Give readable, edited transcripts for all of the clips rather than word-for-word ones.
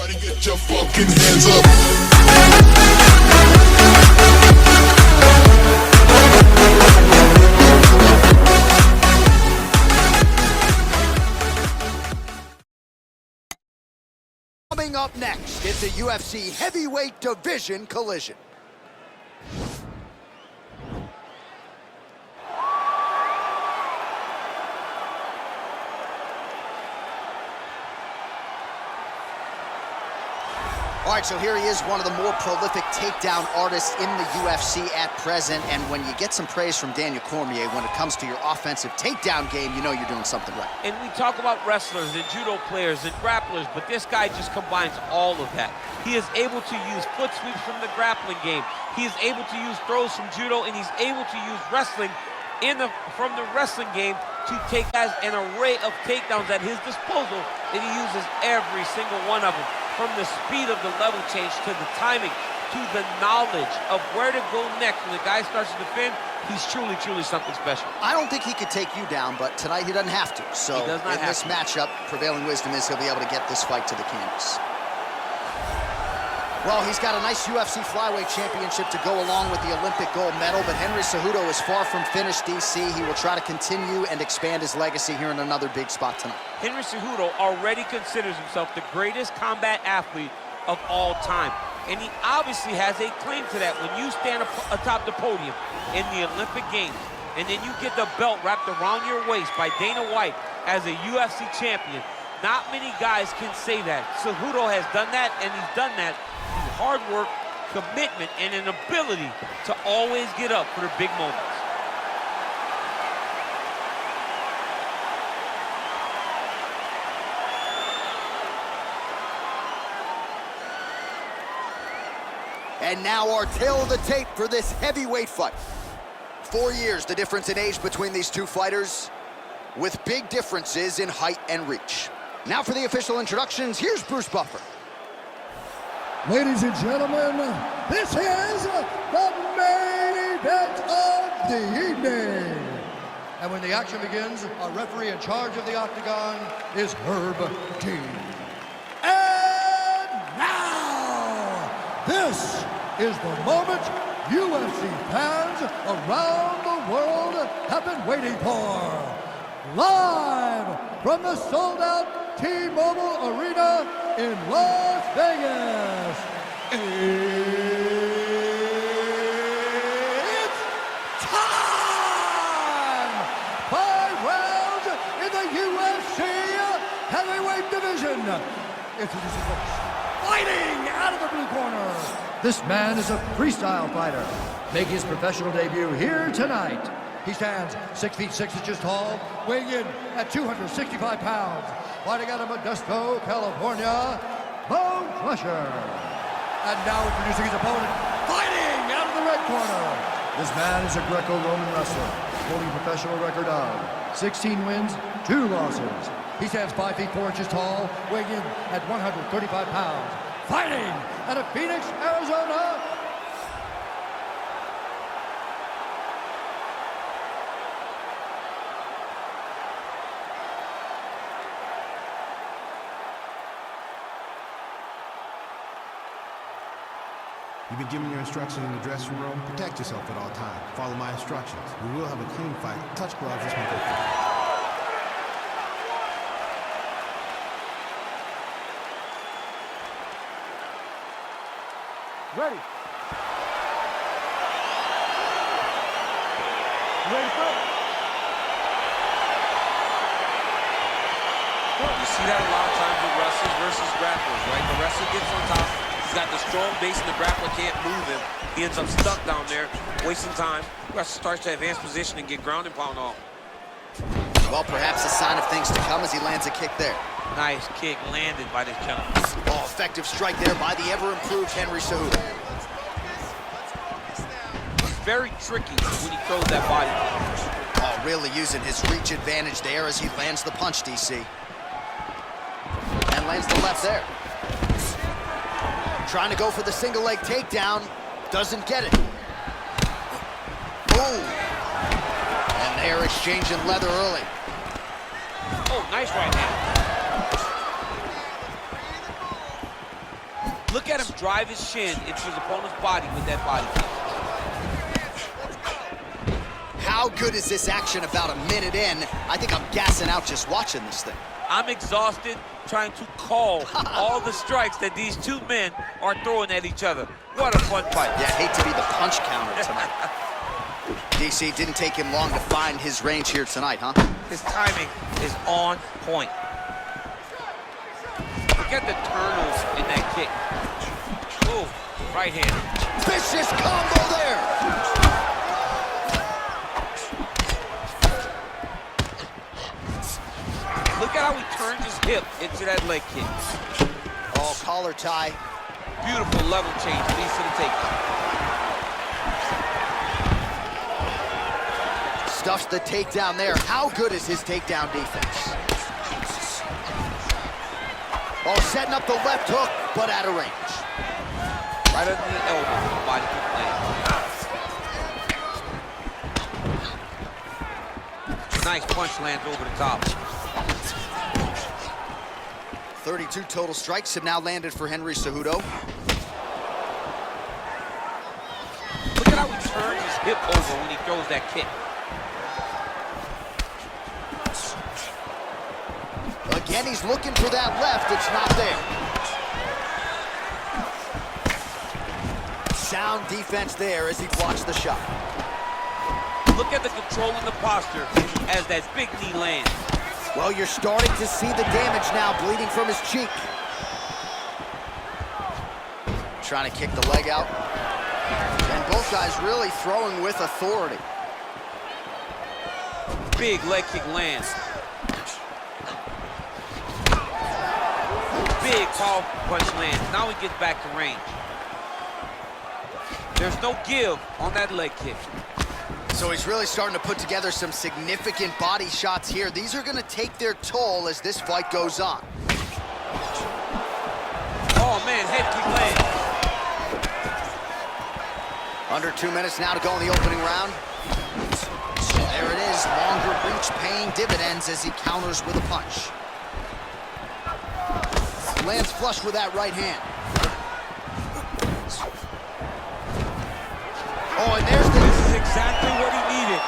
Everybody get your fucking hands up. Coming up next, it's a UFC heavyweight division collision. All right, so here he is, one of the more prolific takedown artists in the UFC at present. And when you get some praise from Daniel Cormier when it comes to your offensive takedown game, you know you're doing something right. And we talk about wrestlers and judo players and grapplers, but this guy just combines all of that. He is able to use foot sweeps from the grappling game. He is able to use throws from judo, and he's able to use wrestling from the wrestling game to take as an array of takedowns at his disposal that he uses every single one of them. From the speed of the level change to the timing to the knowledge of where to go next when the guy starts to defend, he's truly, truly something special. I don't think he could take you down, but tonight he doesn't have to. So in this matchup, prevailing wisdom is he'll be able to get this fight to the canvas. Well, he's got a nice UFC flyweight championship to go along with the Olympic gold medal, but Henry Cejudo is far from finished, DC. He will try to continue and expand his legacy here in another big spot tonight. Henry Cejudo already considers himself the greatest combat athlete of all time. And he obviously has a claim to that. When you stand atop the podium in the Olympic Games, and then you get the belt wrapped around your waist by Dana White as a UFC champion, not many guys can say that. Cejudo has done that, and he's done that through hard work, commitment, and an ability to always get up for the big moments. And now our tale of the tape for this heavyweight fight. 4 years, the difference in age between these two fighters, with big differences in height and reach. Now for the official introductions, here's Bruce Buffer. Ladies and gentlemen, this is the main event of the evening. And when the action begins, our referee in charge of the octagon is Herb T. And now, this is the moment UFC fans around the world have been waiting for. Live from the sold-out T-Mobile Arena in Las Vegas, it's time! 5 rounds in the UFC heavyweight division. Introducing first, fighting out of the blue corner. This man is a freestyle fighter, making his professional debut here tonight. He stands 6 feet 6 inches tall, weighing in at 265 pounds. Fighting out of Modesto, California, Bone Crusher. And now introducing his opponent, fighting out of the red corner. This man is a Greco-Roman wrestler, holding a professional record of 16 wins, 2 losses. He stands 5 feet 4 inches tall, weighing in at 135 pounds. Fighting out of Phoenix, Arizona, You've been given your instructions in the dressing room. Protect yourself at all times. Follow my instructions. We will have a clean fight. Touch gloves. Let's make it fun. ready. Ready, fight. You see that a lot of times with wrestlers versus grapplers, right? The wrestler gets on top. He's got the strong base and the grappler can't move him. He ends up stuck down there, wasting time. The wrestler starts to advance position and get ground and pound off. Well, perhaps a sign of things to come as he lands a kick there. Nice kick landed by this gentleman. Oh, effective strike there by the ever-improved Henry Cejudo. It's very tricky when he throws that body punch. Oh, really using his reach advantage there as he lands the punch, DC. And lands the left there. Trying to go for the single leg takedown. Doesn't get it. Boom. And they're exchanging leather early. Oh, nice right hand. Look at him drive his shin into his opponent's body with that body kick. How good is this action about a minute in? I think I'm gassing out just watching this thing. I'm exhausted trying to call all the strikes that these two men are throwing at each other. What a fun fight. Yeah, I hate to be the punch counter tonight. DC, didn't take him long to find his range here tonight, huh? His timing is on point. Look at the turtles in that kick. Ooh, right hand. Vicious combo there. Look at how he turned his hip into that leg kick. Oh, collar tie. Beautiful level change, leads to the takedown. Stuffs the takedown there. How good is his takedown defense? Oh, setting up the left hook, but out of range. Right under the elbow, the body kick lands. Nice punch lands over the top. 32 total strikes have now landed for Henry Cejudo. Look at how he turns his hip over when he throws that kick. Again, he's looking for that left. It's not there. Sound defense there as he blocks the shot. Look at the control in the posture as that big knee lands. Well, you're starting to see the damage now, bleeding from his cheek. Trying to kick the leg out. And both guys really throwing with authority. Big leg kick lands. Big powerful punch lands. Now he gets back to range. There's no give on that leg kick. So he's really starting to put together some significant body shots here. These are going to take their toll as this fight goes on. Oh, man, head kick lands. Under 2 minutes now to go in the opening round. There it is, longer reach paying dividends as he counters with a punch. Lands flush with that right hand. Oh, and there's the... This is exactly what he needed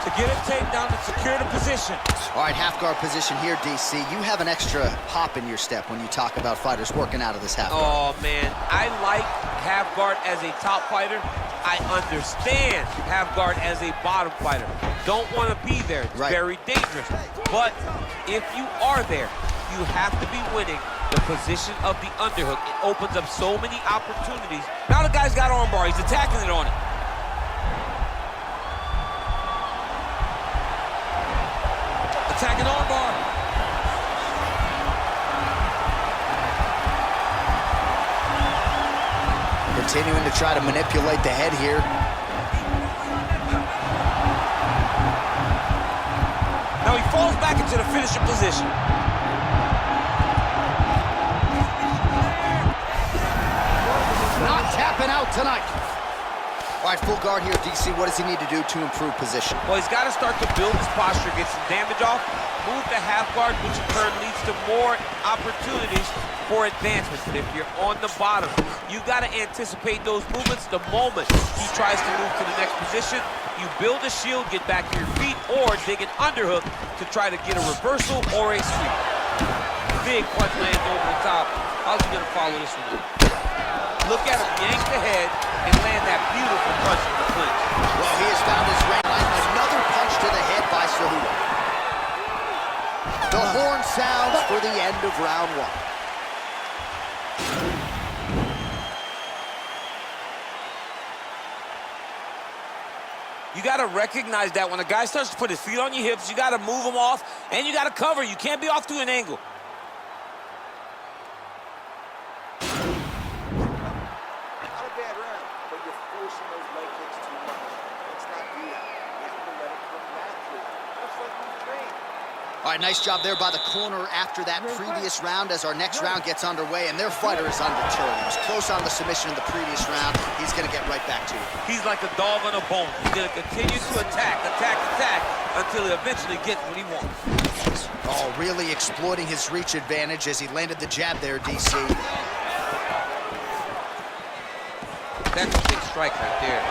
to get a takedown and secure the position. All right, half guard position here, DC. You have an extra pop in your step when you talk about fighters working out of this half guard. Oh, man, I like half guard as a top fighter. I understand half guard as a bottom fighter. Don't want to be there. It's very dangerous. But if you are there, you have to be winning the position of the underhook. It opens up so many opportunities. Now the guy's got armbar. He's attacking it on it. Attacking armbar. Continuing to try to manipulate the head here. Now he falls back into the finishing position. Not tapping out tonight. All right, full guard here, DC. What does he need to do to improve position? Well, he's got to start to build his posture, get some damage off, move to half guard, which in turn leads to more opportunities for advancement. But if you're on the bottom, you got to anticipate those movements the moment he tries to move to the next position. You build a shield, get back to your feet, or dig an underhook to try to get a reversal or a sweep. Big punch lands over the top. How's he going to follow this one? Look at him yank the head and land that beautiful punch in the clinch. Well, he has found his range. Another punch to the head by Cejudo. The horn sounds for the end of round one. You got to recognize that when a guy starts to put his feet on your hips, you got to move him off, and you got to cover. You can't be off to an angle. All right, nice job there by the corner after that previous round as our next round gets underway, and their fighter is undeterred. He was close on the submission in the previous round. He's going to get right back to it. He's like a dog on a bone. He's going to continue to attack until he eventually gets what he wants. Oh, really exploiting his reach advantage as he landed the jab there, DC. that's a big strike right there.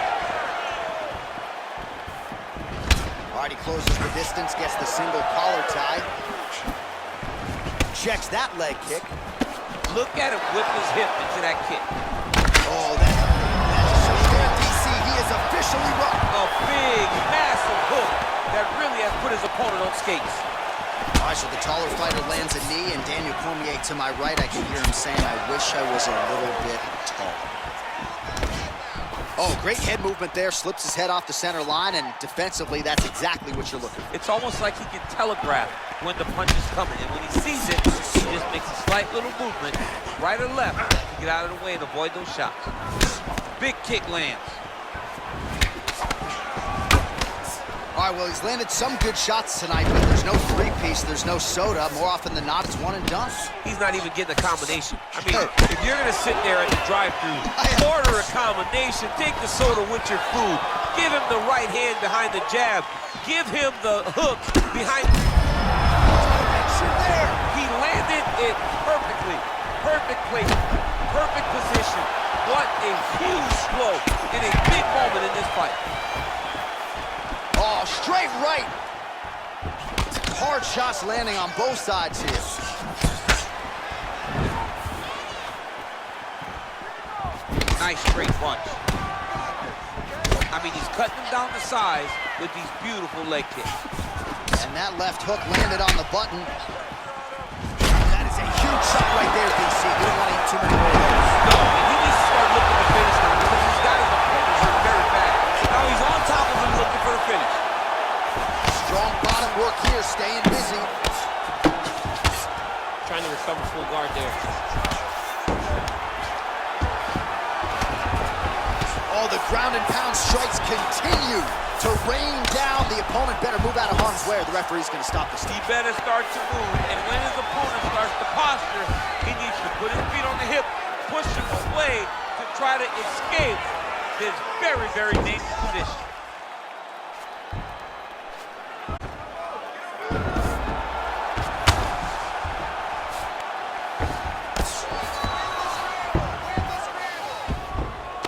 All right, he closes the distance, gets the single collar tie. Checks that leg kick. Look at him whip his hip into that kick. Oh, that's so there, DC. He is officially rocked. A big, massive hook that really has put his opponent on skates. All right, so the taller fighter lands a knee, and Daniel Cormier to my right, I can hear him saying, I wish I was a little bit taller. Oh, great head movement there, slips his head off the center line, and defensively, that's exactly what you're looking for. It's almost like he can telegraph when the punch is coming, and when he sees it, he just makes a slight little movement, right or left, to get out of the way and avoid those shots. Big kick lands. All right, well, he's landed some good shots tonight, but there's no three-piece, there's no soda. More often than not, it's one and done. He's not even getting a combination. I mean, if you're gonna sit there at the drive-thru, order a combination, take the soda with your food, give him the right hand behind the jab, give him the hook behind. There, he landed it perfectly. Perfect placement, perfect position. What a huge blow in a big moment in this fight. Oh, straight right. Hard shots landing on both sides here. Nice straight punch. I mean, he's cutting them down the sides with these beautiful leg kicks. And that left hook landed on the button. That is a huge shot right there, DC. You don't want to eat too many more of those. No, and he needs to start looking to finish now because he's got his opponent hurt very bad. Now he's on top of him looking for the finish. Strong bottom work here, staying busy. Trying to recover full guard there. Oh, the ground and pound strikes continue to rain down. The opponent better move out of harm's way or the referee's going to stop this. He better start to move, and when his opponent starts to posture, he needs to put his feet on the hip, push him away to try to escape this very, very dangerous position.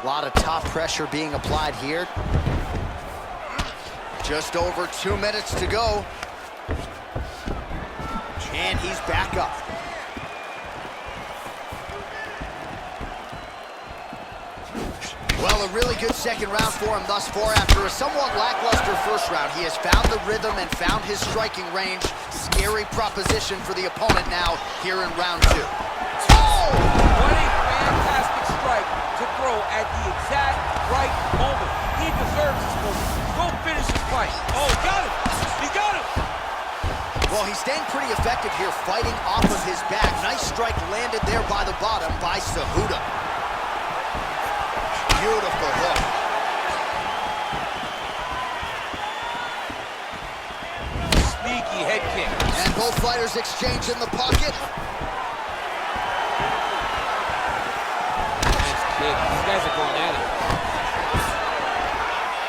A lot of top pressure being applied here. Just over 2 minutes to go. And he's back up. Well, a really good second round for him thus far. After a somewhat lackluster first round, he has found the rhythm and found his striking range. Scary proposition for the opponent now here in round 2. Oh! What a fantastic strike to throw at the exact right moment. He deserves this moment. Go finish his fight. Oh, got him. He got him. Well, he's staying pretty effective here, fighting off of his back. Nice strike landed there by the bottom by Cejudo. Beautiful hook. Sneaky head kick. And both fighters exchange in the pocket. Nice kick. These guys are going at it.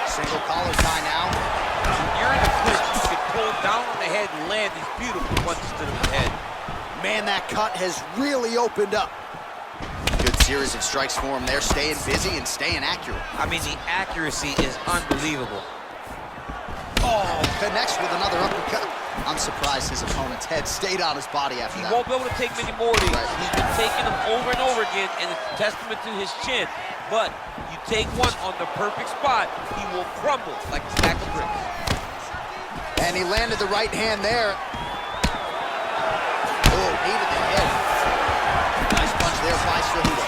Single collar tie now. When you're in a clinch, you can pull down on the head and land these beautiful punches to the head. Man, that cut has really opened up. Good series of strikes for him there, staying busy and staying accurate. I mean, the accuracy is unbelievable. Oh, connects with another uppercut. I'm surprised his opponent's head stayed on his body after He that. won't be able to take many more of these. Right. He's been taking them over and over again, and it's a testament to his chin. But you take one on the perfect spot, he will crumble like a stack of bricks. And he landed the right hand there. Oh, knee to the head. Nice punch there by Cejudo.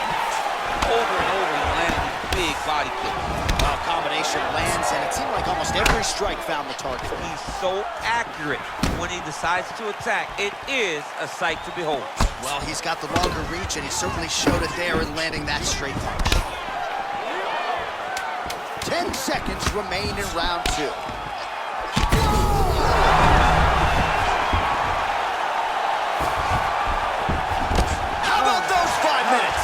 Over and over, he landed these big body kicks. Well, combination lands, and it seemed like almost every strike found the target. He's so accurate when he decides to attack. It is a sight to behold. Well, he's got the longer reach, and he certainly showed it there in landing that straight punch. 10 seconds remain in round 2. How about those 5 minutes?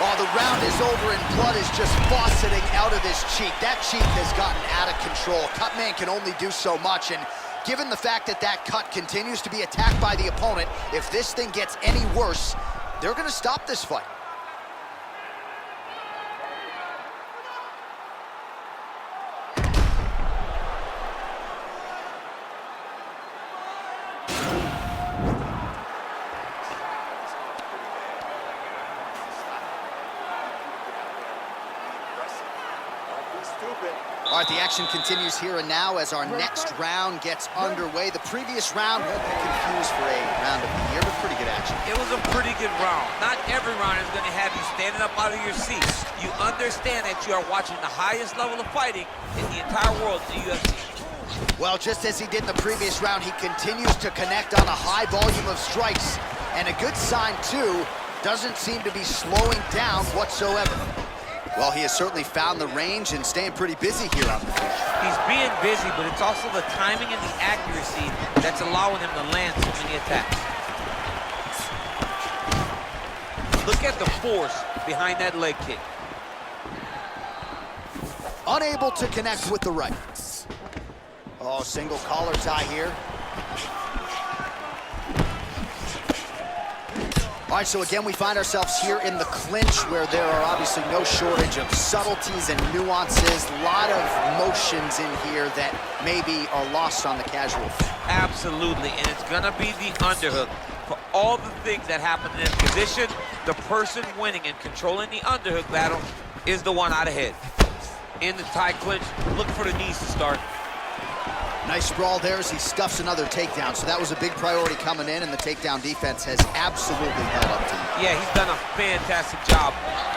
Oh, the round is over and blood is just fauceting out of his cheek. That cheek has gotten out of control. Cutman can only do so much, and given the fact that that cut continues to be attacked by the opponent, if this thing gets any worse, they're going to stop this fight. All right, the action continues here and now as our next round gets underway. The previous round won't be confused for a round of the year, but pretty good action. It was a pretty good round. Not every round is going to have you standing up out of your seat. You understand that you are watching the highest level of fighting in the entire world in the UFC. Well, just as he did in the previous round, he continues to connect on a high volume of strikes. And a good sign, too, doesn't seem to be slowing down whatsoever. Well, he has certainly found the range and staying pretty busy here on the field. He's being busy, but it's also the timing and the accuracy that's allowing him to land so many attacks. Look at the force behind that leg kick. Unable to connect with the right. Oh, single collar tie here. All right, so again, we find ourselves here in the clinch where there are obviously no shortage of subtleties and nuances. A lot of motions in here that maybe are lost on the casual. Absolutely, and it's gonna be the underhook. For all the things that happen in this position, the person winning and controlling the underhook battle is the one out ahead. In the tie clinch, look for the knees to start. Nice sprawl there as he scuffs another takedown. So that was a big priority coming in, and the takedown defense has absolutely held up to him. Yeah, he's done a fantastic job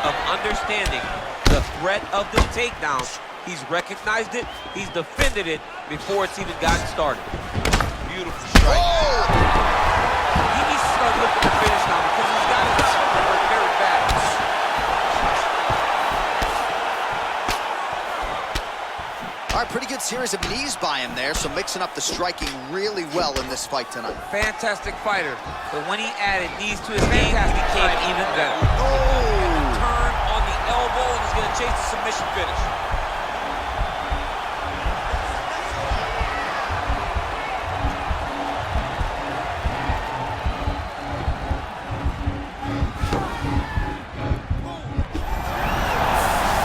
of understanding the threat of the takedown. He's recognized it, he's defended it before it's even gotten started. Beautiful strike. Oh! He needs to start looking to finish now because he's got his hurt very bad. All right, pretty good series of knees by him there, so mixing up the striking really well in this fight tonight. Fantastic fighter, but when he added knees to his game, he became even better. Oh! Turn on the elbow, and he's gonna chase the submission finish.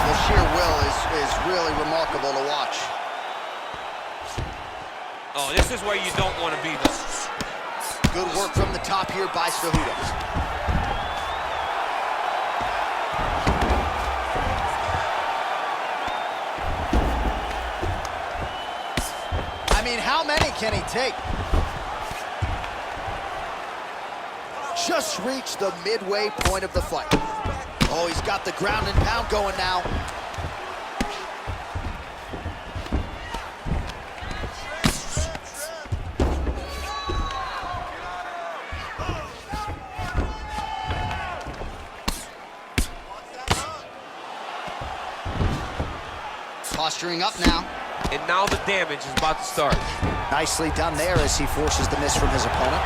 The sheer will is really remarkable to watch. Oh, this is where you don't want to be, though. Good work from the top here by Cejudo. I mean, how many can he take? Just reached the midway point of the fight. Oh, he's got the ground and pound going now. Posturing up now. And now the damage is about to start. Nicely done there as he forces the miss from his opponent.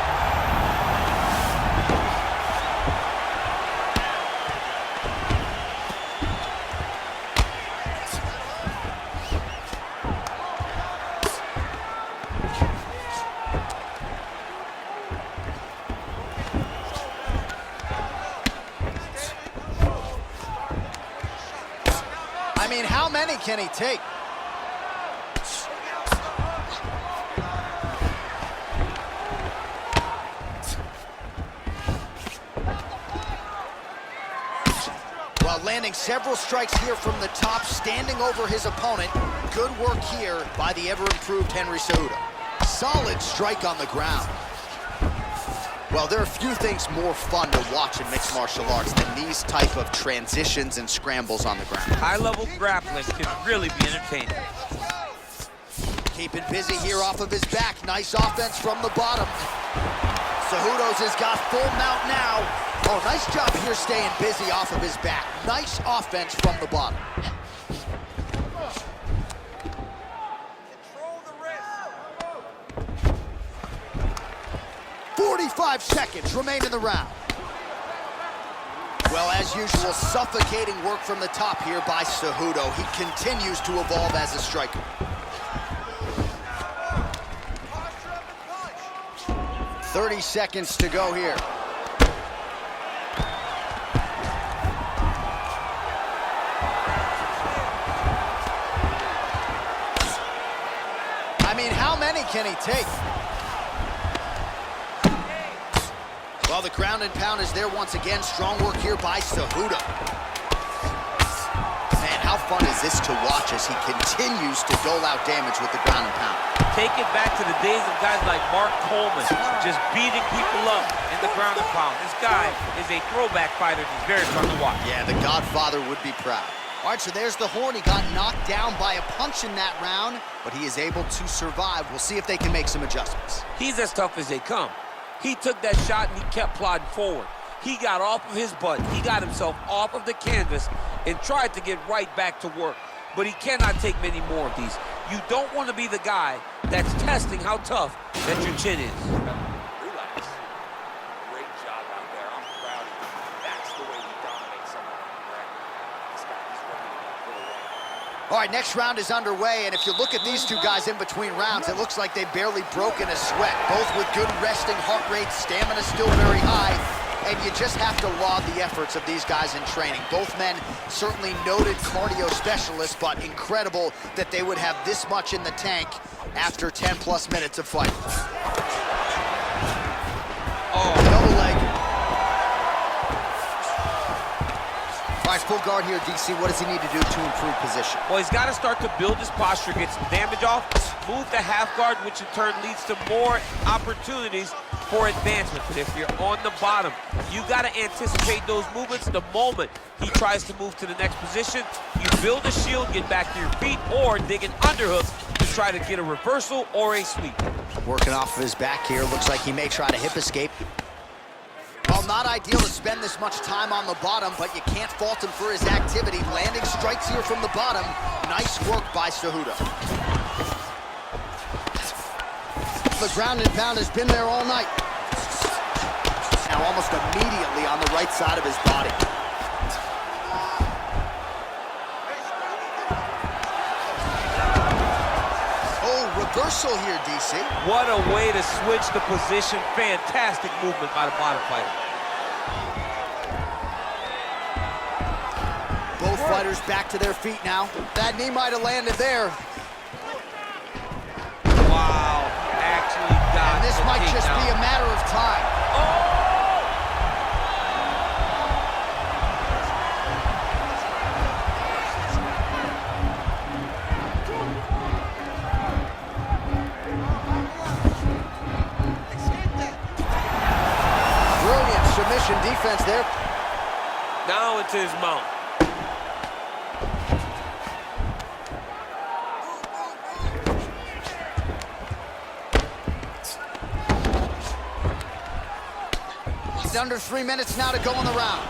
I mean, how many can he take? Well, landing several strikes here from the top, standing over his opponent. Good work here by the ever-improved Henry Cejudo. Solid strike on the ground. Well, there are few things more fun to watch in mixed martial arts than these type of transitions and scrambles on the ground. High-level grappling can really be entertaining. Keeping busy here off of his back. Nice offense from the bottom. Cejudo's has got full mount now. Oh, nice job here staying busy off of his back. Nice offense from the bottom. 45 seconds remain in the round. Well, as usual, suffocating work from the top here by Cejudo. He continues to evolve as a striker. "30 seconds to go here. I mean, how many can he take? Well, the ground and pound is there once again. Strong work here by Cejudo. Man, how how fun is this to watch as he continues to dole out damage with the ground and pound? Take it back to the days of guys like Mark Coleman, just beating people up in the ground and pound. This guy is a throwback fighter. He's very fun to watch. Yeah, the Godfather would be proud. All right, so there's the horn. He got knocked down by a punch in that round, but he is able to survive. We'll see if they can make some adjustments. He's as tough as they come. He took that shot and he kept plodding forward. He got off of his butt. He got himself off of the canvas and tried to get right back to work. But he cannot take many more of these. You don't want to be the guy that's testing how tough that your chin is. Relax. Great job out there. I'm proud of you. That's the way you dominate someone on the ground. This guy is ready to put away. All right, next round is underway, and if you look at these two guys in between rounds, it looks like they've barely broken a sweat. Both with good resting heart rates, stamina still very high, and you just have to laud the efforts of these guys in training. Both men certainly noted cardio specialists, but incredible that they would have this much in the tank after 10-plus minutes of fighting. Oh, double leg. All right, full guard here, DC. What does he need to do to improve position? Well, he's got to start to build his posture, get some damage off, move the half guard, which in turn leads to more opportunities for advancement. But if you're on the bottom, you got to anticipate those movements the moment he tries to move to the next position. You build a shield, get back to your feet, or dig an underhook to try to get a reversal or a sweep. Working off of his back here. Looks like he may try to hip escape. Well, not ideal to spend this much time on the bottom, but you can't fault him for his activity. Landing strikes here from the bottom. Nice work by Cejudo. The ground and pound has been there all night. Now almost immediately on the right side of his body. Oh, reversal here, DC. What a way to switch the position. Fantastic movement by the bottom fighter. Both fighters back to their feet now. That knee might have landed there. Wow, actually got And this the might just takedown. be a matter of time. Brilliant submission defense there. Now into his mount. Under 3 minutes now to go in the round.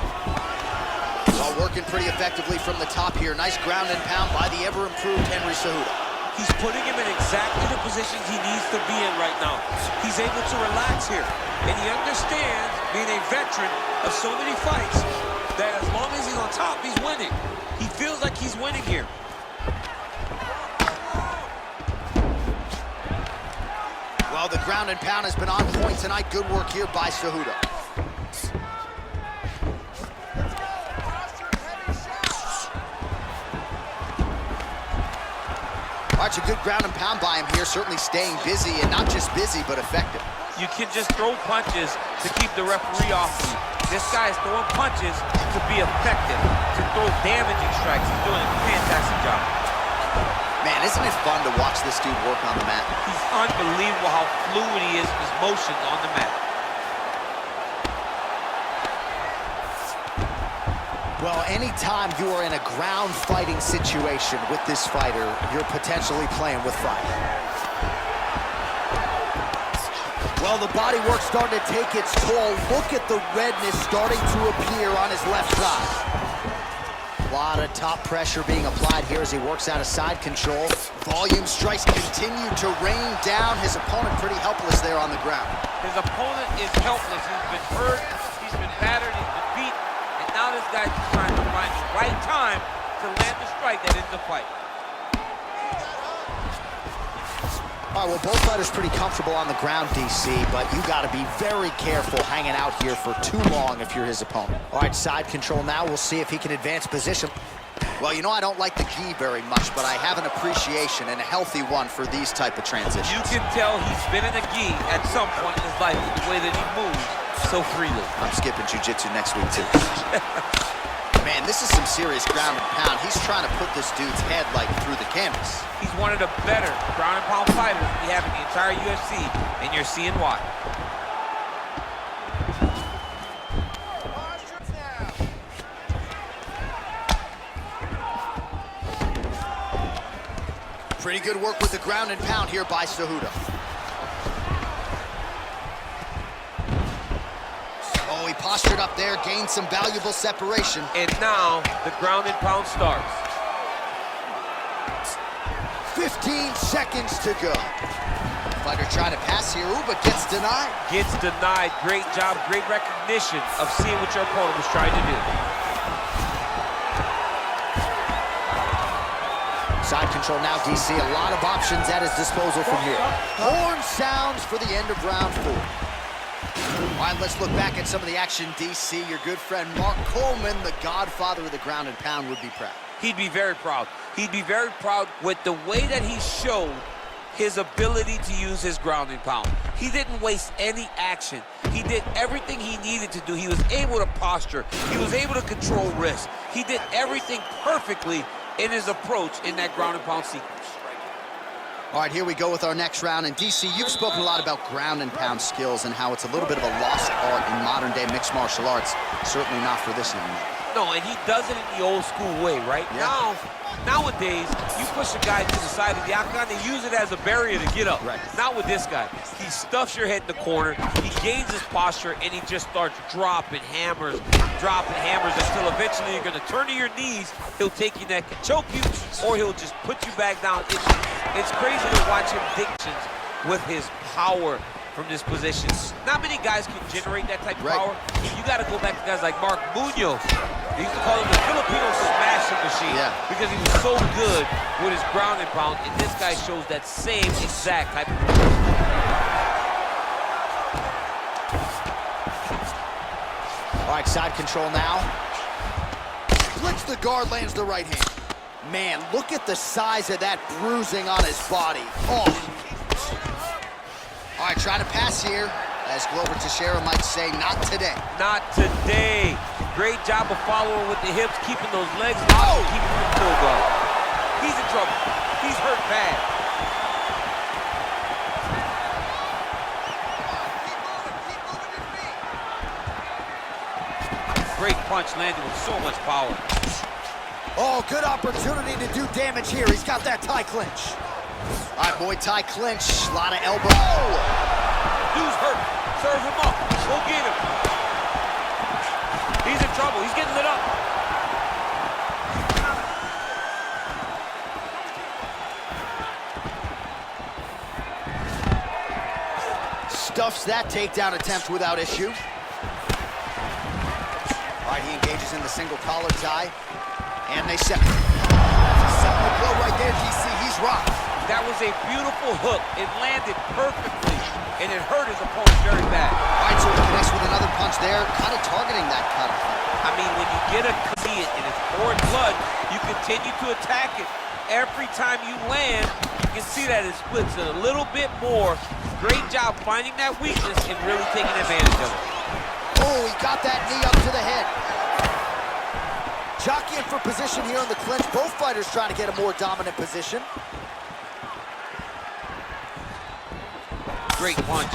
Well, working pretty effectively from the top here. Nice ground and pound by the ever-improved Henry Cejudo. He's putting him in exactly the positions he needs to be in right now. He's able to relax here. And he understands, being a veteran of so many fights, that as long as he's on top, he's winning. He feels like he's winning here. Well, the ground and pound has been on point tonight. Good work here by Cejudo. All right, a good ground and pound by him here, certainly staying busy, and not just busy, but effective. You can just throw punches to keep the referee off you. This guy is throwing punches to be effective, to throw damaging strikes. He's doing a fantastic job. Man, isn't it fun to watch this dude work on the mat? He's unbelievable how fluid he is in his motions on the mat. Well, anytime you are in a ground fighting situation with this fighter, you're potentially playing with fire. Well, the body work starting to take its toll. Look at the redness starting to appear on his left side. A lot of top pressure being applied here as he works out of side control. Volume strikes continue to rain down. His opponent pretty helpless there on the ground. His opponent is helpless. He's been hurt, he's been battered, he's been beat, and now this guy's trying to find the right time to land the strike that ends the fight. All right, well, both fighters pretty comfortable on the ground, DC, but you got to be very careful hanging out here for too long if you're his opponent. All right, side control now. We'll see if he can advance position. Well, you know, I don't like the gi very much, but I have an appreciation and a healthy one for these type of transitions. You can tell he's been in a gi at some point in his life with the way that he moves so freely. I'm skipping jiu-jitsu next week, too. Man, this is some serious ground and pound. He's trying to put this dude's head like through the canvas. He's one of the better ground and pound fighters we have in the entire UFC, and you're seeing why. Pretty good work with the ground and pound here by Cejudo. Oh, he postured up there, gained some valuable separation. And now the ground and pound starts. 15 seconds to go. Fighter trying to pass here, ooh, but gets denied. Gets denied. Great job, great recognition of seeing what your opponent was trying to do. Side control now, DC. A lot of options at his disposal from here. Horn sounds for the end of round 4. All right, let's look back at some of the action, DC. Your good friend Mark Coleman, the godfather of the ground and pound, would be proud. He'd be very proud. He'd be very proud with the way that he showed his ability to use his ground and pound. He didn't waste any action. He did everything he needed to do. He was able to posture. He was able to control wrist. He did everything perfectly in his approach in that ground and pound sequence. All right, here we go with our next round. And DC, you've spoken a lot about ground and pound skills and how it's a little bit of a lost art in modern day mixed martial arts. Certainly not for this young man. No, and he does it in the old school way, right? Yeah. Nowadays, you push a guy to the side of the octagon, they use it as a barrier to get up. Right. Not with this guy. He stuffs your head in the corner, he gains his posture, and he just starts dropping hammers until eventually you're gonna turn to your knees, he'll take your neck and choke you, or he'll just put you back down. It's crazy to watch him dictions with his power from this position. Not many guys can generate that type of power. You gotta go back to guys like Mark Munoz. They used to call him the Filipino smashing machine because he was so good with his ground and pound, and this guy shows that same exact type of movement. All right, side control now. Splits the guard, lands the right hand. Man, look at the size of that bruising on his body. Oh. All right, trying to pass here. As Glover Teixeira might say, not today. Not today. Great job of following with the hips, keeping those legs locked, and keeping them full guard. He's in trouble. He's hurt bad. Great punch landed with so much power. Oh, good opportunity to do damage here. He's got that Thai clinch. All right, Muay Thai clinch. A lot of elbow. Oh. Dude's hurt. Serve him up. Go get him. He's in trouble. He's getting lit up. Stuffs that takedown attempt without issue. All right, he engages in the single collar tie. And they separate. That's a separate blow right there, DC. He's rocked. That was a beautiful hook. It landed perfectly, and it hurt his opponent very bad. All right, so he connects with another punch there, kind of targeting that cutoff. I mean, when you get a see it and it's pouring blood, you continue to attack it. Every time you land, you can see that it splits it a little bit more. Great job finding that weakness and really taking advantage of it. Oh, he got that knee up to the head. Jockeying for position here on the clinch. Both fighters trying to get a more dominant position. Great punch.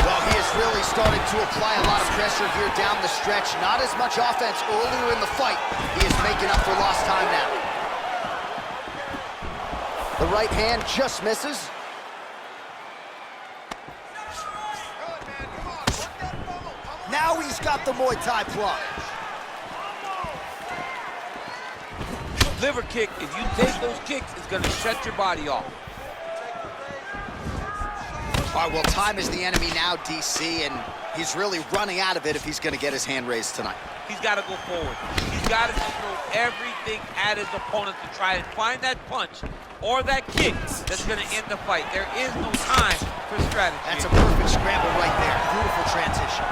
Well, he is really starting to apply a lot of pressure here down the stretch. Not as much offense earlier in the fight. He is making up for lost time now. The right hand just misses. Now he's got the Muay Thai plunge. Liver kick, if you take those kicks, it's going to shut your body off. All right, well, time is the enemy now, DC, and he's really running out of it if he's going to get his hand raised tonight. He's got to go forward. He's got to throw everything at his opponent to try and find that punch or that kick that's going to end the fight. There is no time for strategy. That's a perfect scramble right there. Beautiful transition.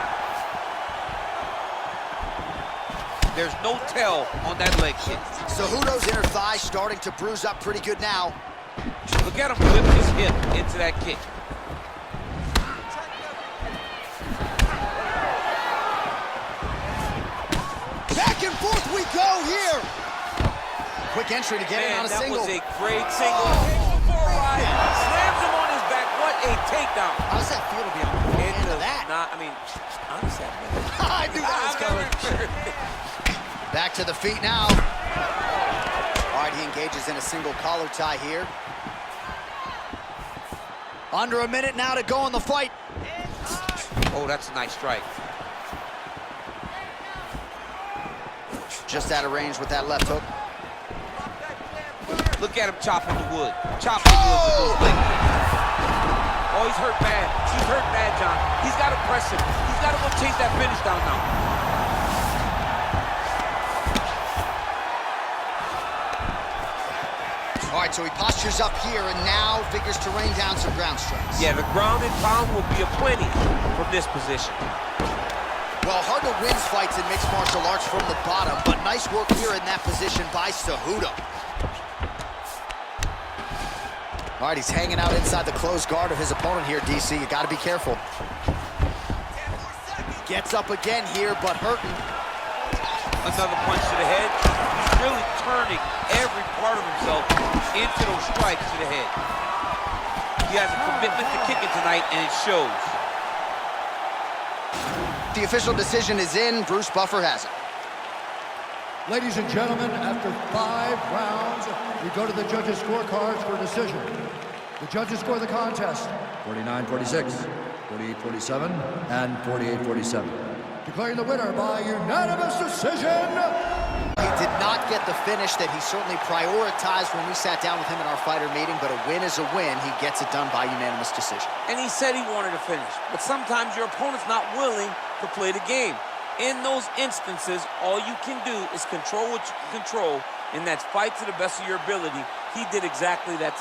There's no tell on that leg kick. Cejudo's inner thigh starting to bruise up pretty good now. Look at him whip his hip into that kick. forth we go here. Quick entry to get in on a single. That was a great single. Before Ryan slams him on his back. What a takedown. How does that feel to be on the end of that? I mean, honestly, I knew that was coming. Back to the feet now. All right, he engages in a single collar tie here. Under a minute now to go in the fight. Oh, that's a nice strike. Just out of range with that left hook. Look at him chopping the wood. Chopping the wood with those legs. Oh, he's hurt bad. He's hurt bad, John. He's got to press him. He's got to go chase that finish down now. All right, so he postures up here and now figures to rain down some ground strikes. Yeah, the ground and pound will be aplenty from this position. Well, hard to win fights in mixed martial arts from the bottom, but nice work here in that position by Cejudo. All right, he's hanging out inside the closed guard of his opponent here, DC. You got to be careful. Gets up again here, but hurting. Another punch to the head. He's really turning every part of himself into those strikes to the head. He has a commitment to kicking tonight, and it shows. The official decision is in. Bruce Buffer has it. Ladies and gentlemen, after 5 rounds, we go to the judges' scorecards for a decision. The judges score the contest 49-46, 48-47, and 48-47. Declaring the winner by unanimous decision. He did not get the finish that he certainly prioritized when we sat down with him in our fighter meeting, but a win is a win. He gets it done by unanimous decision. And he said he wanted to finish, but sometimes your opponent's not willing to play the game. In those instances, all you can do is control what you can control, and that's fight to the best of your ability. He did exactly that.